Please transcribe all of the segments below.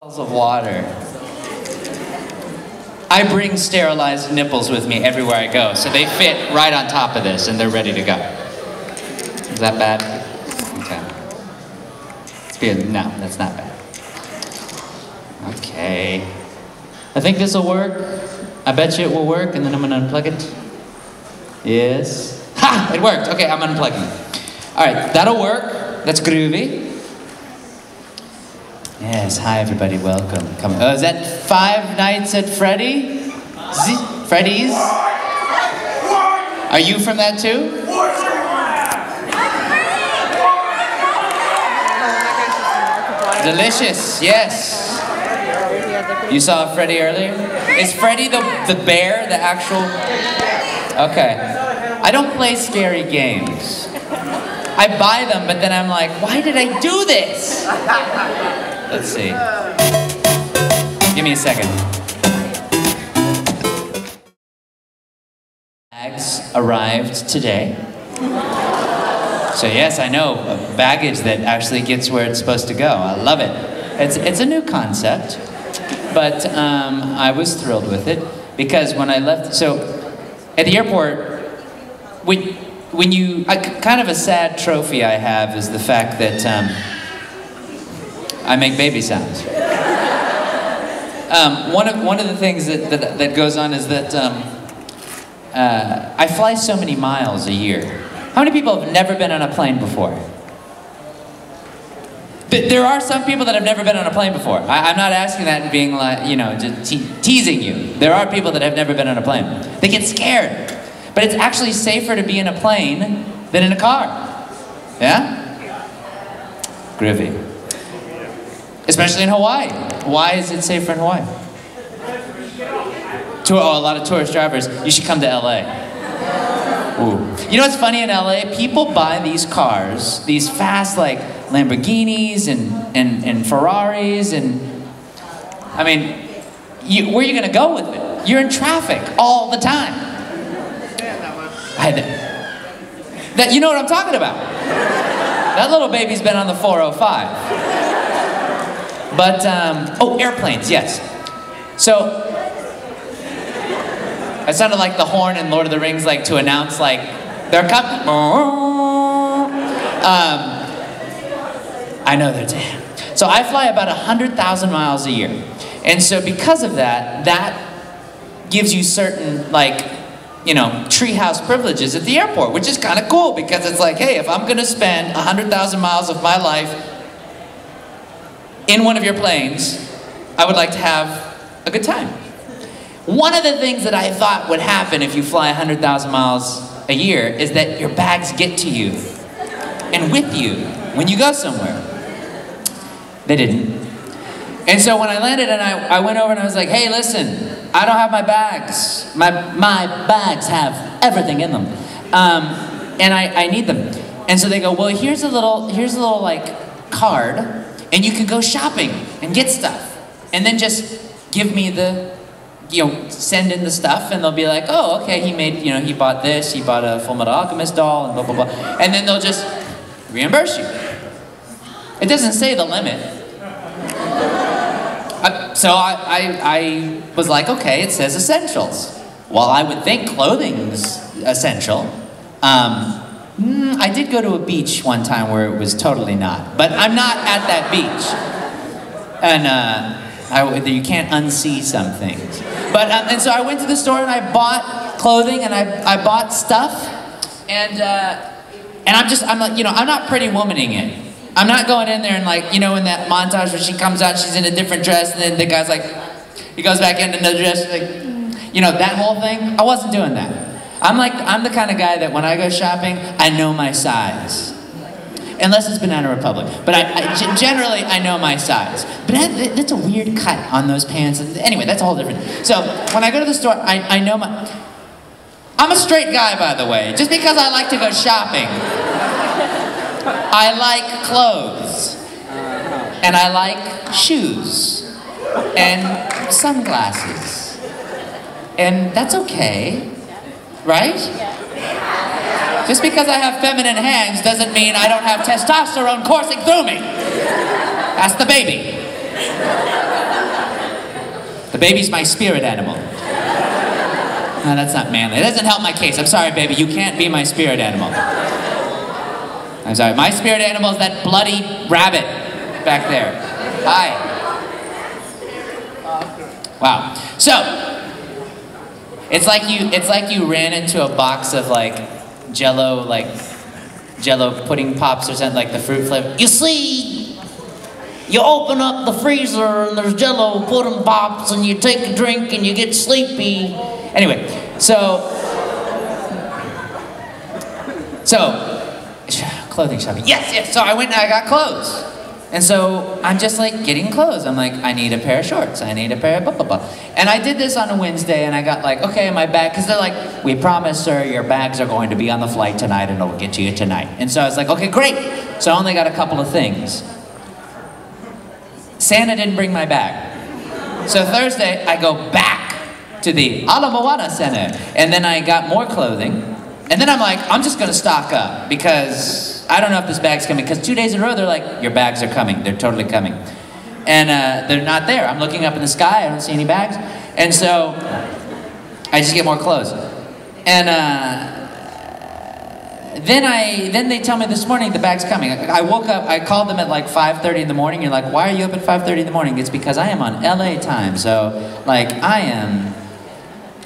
Of water. I bring sterilized nipples with me everywhere I go, so they fit right on top of this and they're ready to go. Is that bad? Okay. It's good. No, that's not bad. Okay. I think this will work. I bet you it will work, and then I'm gonna unplug it. Yes. Ha! It worked. Okay, I'm unplugging. All right, that'll work. That's groovy. Yes, hi everybody, welcome. Come on. Is that Five Nights at Freddy's? Are you from that too? Delicious, yes. You saw Freddy earlier? Is Freddy the bear, the actual? Okay. I don't play scary games. I buy them, but then I'm like, why did I do this? Let's see. Give me a second. Bags arrived today. So yes, I know, baggage that actually gets where it's supposed to go. I love it. It's a new concept, but I was thrilled with it because when I left, so at the airport, kind of a sad trophy I have is the fact that I make baby sounds. One of the things that goes on is that I fly so many miles a year. How many people have never been on a plane before? There are some people that have never been on a plane before. I'm not asking that and being like, you know, just teasing you. There are people that have never been on a plane. They get scared. But it's actually safer to be in a plane than in a car. Yeah? Groovy. Especially in Hawaii. Why is it safer in Hawaii? A lot of tourist drivers. You should come to LA. Ooh. You know what's funny in LA? People buy these cars, these fast like Lamborghinis and Ferraris and I mean, where are you gonna go with it? You're in traffic all the time. You know what I'm talking about. That little baby's been on the 405. But, oh, airplanes, yes. So, it sounded like the horn in Lord of the Rings, like to announce, like, they're coming. I know they're dead. So I fly about 100,000 miles a year. And so because of that, that gives you certain, like, you know, treehouse privileges at the airport, which is kind of cool because it's like, hey, if I'm going to spend 100,000 miles of my life in one of your planes, I would like to have a good time. One of the things that I thought would happen if you fly 100,000 miles a year is that your bags get to you and with you when you go somewhere. They didn't. And so when I landed and I went over and I was like, hey, listen, I don't have my bags. My bags have everything in them. And I need them. And so they go, well, here's a little like card and you can go shopping and get stuff. And then just give me the, you know, send in the stuff and they'll be like, oh, okay, he bought this, he bought a Full Metal Alchemist doll and blah, blah, blah. And then they'll just reimburse you. It doesn't say the limit. So I was like, okay, it says essentials. Well, I would think clothing's essential. I did go to a beach one time where it was totally not. But I'm not at that beach. And you can't unsee some things. But, and so I went to the store and I bought clothing and I bought stuff. And I'm like, you know, I'm not Pretty Womaning it. I'm not going in there and like, you know, in that montage where she comes out, she's in a different dress, and then the guy's like, he goes back into another dress, like, you know, that whole thing. I wasn't doing that. I'm the kind of guy that when I go shopping, I know my size. Unless it's Banana Republic. But generally, I know my size. But that's a weird cut on those pants. Anyway, that's a whole different. So, when I go to the store, I know my... I'm a straight guy, by the way. Just because I like to go shopping. I like clothes, and I like shoes, and sunglasses, and that's okay, right? Just because I have feminine hands doesn't mean I don't have testosterone coursing through me. That's the baby. The baby's my spirit animal. No, that's not manly. It doesn't help my case. I'm sorry, baby. You can't be my spirit animal. I'm sorry. My spirit animal is that bloody rabbit back there. Hi. Wow. So, it's like you ran into a box of like Jello pudding pops or something, like the fruit flavor. You see, you open up the freezer and there's Jello pudding pops and you take a drink and you get sleepy. Anyway, so clothing shopping. Yes. So I went and I got clothes. And so I'm just like getting clothes. I'm like, I need a pair of shorts. I need a pair of blah, blah, blah. And I did this on a Wednesday and I got like, okay, my bag, because they're like, we promise, sir, your bags are going to be on the flight tonight and it'll get to you tonight. And so I was like, okay, great. So I only got a couple of things. Santa didn't bring my bag. So Thursday, I go back to the Ala Moana Center. And then I got more clothing. And then I'm like, I'm just gonna stock up because I don't know if this bag's coming. Because 2 days in a row, they're like, your bags are coming. They're totally coming. And they're not there. I'm looking up in the sky, I don't see any bags. And so I just get more clothes. And then they tell me this morning the bag's coming. I woke up, I called them at like 5:30 in the morning. You're like, why are you up at 5:30 in the morning? It's because I am on LA time. So like I am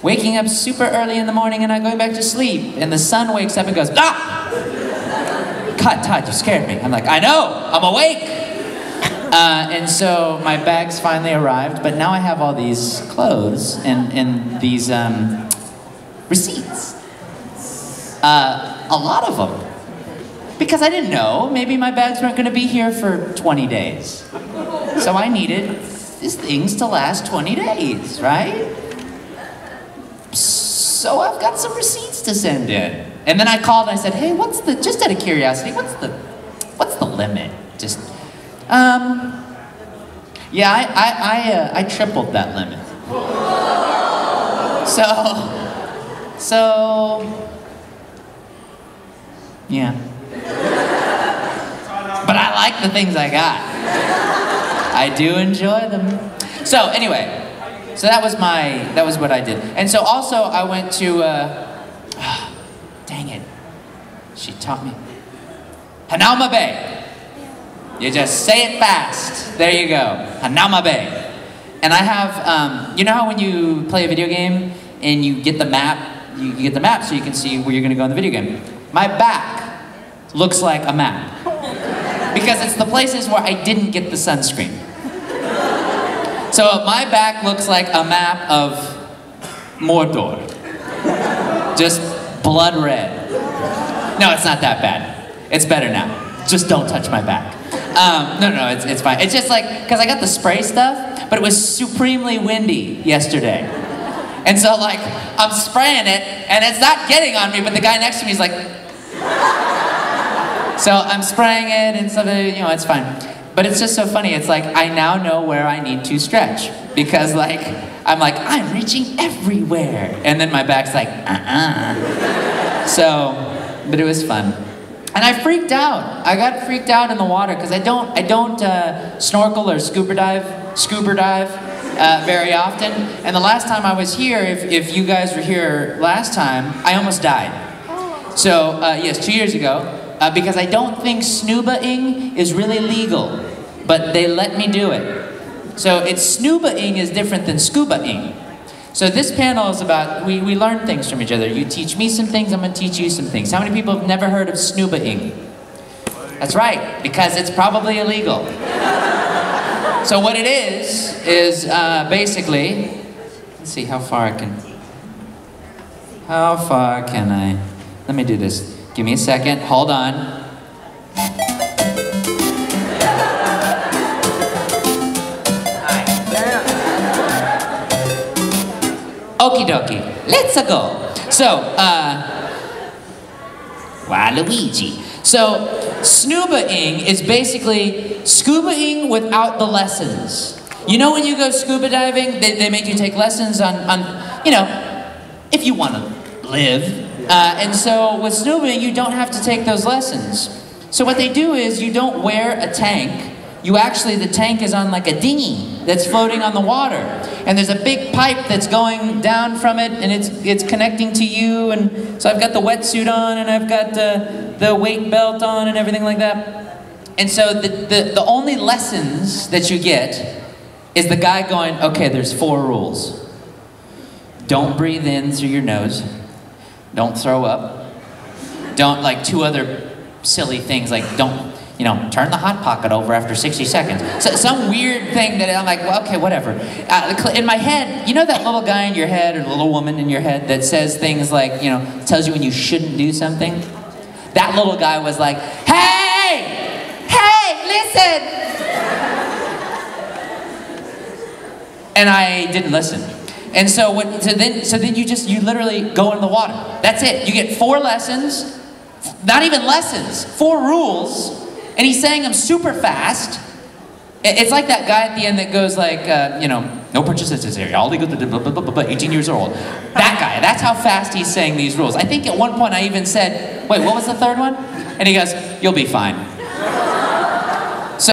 waking up super early in the morning and I'm going back to sleep. And the sun wakes up and goes, ah! Todd, you scared me. I'm like, I know, I'm awake. And so my bags finally arrived, but now I have all these clothes and these receipts. A lot of them. Because I didn't know, maybe my bags weren't gonna be here for 20 days. So I needed these things to last 20 days, right? So I've got some receipts to send in. And then I called and I said, hey, just out of curiosity, what's the limit? Just, yeah, I tripled that limit. So, yeah. But I like the things I got. I do enjoy them. So anyway, so that was what I did. And so also I went to, dang it, she taught me. Hanauma Bay. You just say it fast. There you go. Hanauma Bay. And I have, you know how when you play a video game and you get the map, you get the map so you can see where you're gonna go in the video game. My back looks like a map. Because it's the places where I didn't get the sunscreen. So my back looks like a map of Mordor. Just blood red. No, it's not that bad. It's better now. Just don't touch my back. No, it's fine. It's just like, because I got the spray stuff, but it was supremely windy yesterday. And so like, I'm spraying it, and it's not getting on me, but the guy next to me is like... So I'm spraying it, and stuff, you know, it's fine. But it's just so funny, it's like, I now know where I need to stretch. Because like, I'm reaching everywhere. And then my back's like, So, but it was fun. And I freaked out. I got freaked out in the water because I don't snorkel or scuba dive very often. And the last time I was here, if you guys were here last time, I almost died. So yes, 2 years ago, because I don't think snuba-ing is really legal, but they let me do it. So snuba-ing is different than scuba-ing. So this panel is about, we learn things from each other. You teach me some things, I'm gonna teach you some things. How many people have never heard of snuba-ing? That's right, because it's probably illegal. So what it is basically, let's see how far can I, let me do this. Give me a second, hold on. Okie dokie, let's go. So, Waluigi. So, snuba-ing is basically scuba-ing without the lessons. You know when you go scuba diving, they make you take lessons on you know, if you want to live. And so with snuba-ing, you don't have to take those lessons. So what they do is you don't wear a tank. You actually, the tank is on like a dinghy. that's floating on the water. And there's a big pipe that's going down from it, and it's connecting to you. And so I've got the wetsuit on, and I've got the weight belt on, and everything like that. And so the only lessons that you get is the guy going, okay, there's 4 rules. Don't breathe in through your nose. Don't throw up. Don't, like 2 other silly things, like don't, you know, turn the Hot Pocket over after 60 seconds. So, some weird thing that I'm like, well, okay, whatever. In my head, you know that little guy in your head or little woman in your head that says things like, you know, tells you when you shouldn't do something? That little guy was like, hey, listen! And I didn't listen. And so then you literally go in the water. That's it. You get 4 lessons, not even lessons, 4 rules, and he's saying them super fast. It's like that guy at the end that goes like, you know, no purchases here. All legal, 18 years old. That guy. That's how fast he's saying these rules. I think at one point I even said, wait, what was the 3rd one? And he goes, you'll be fine.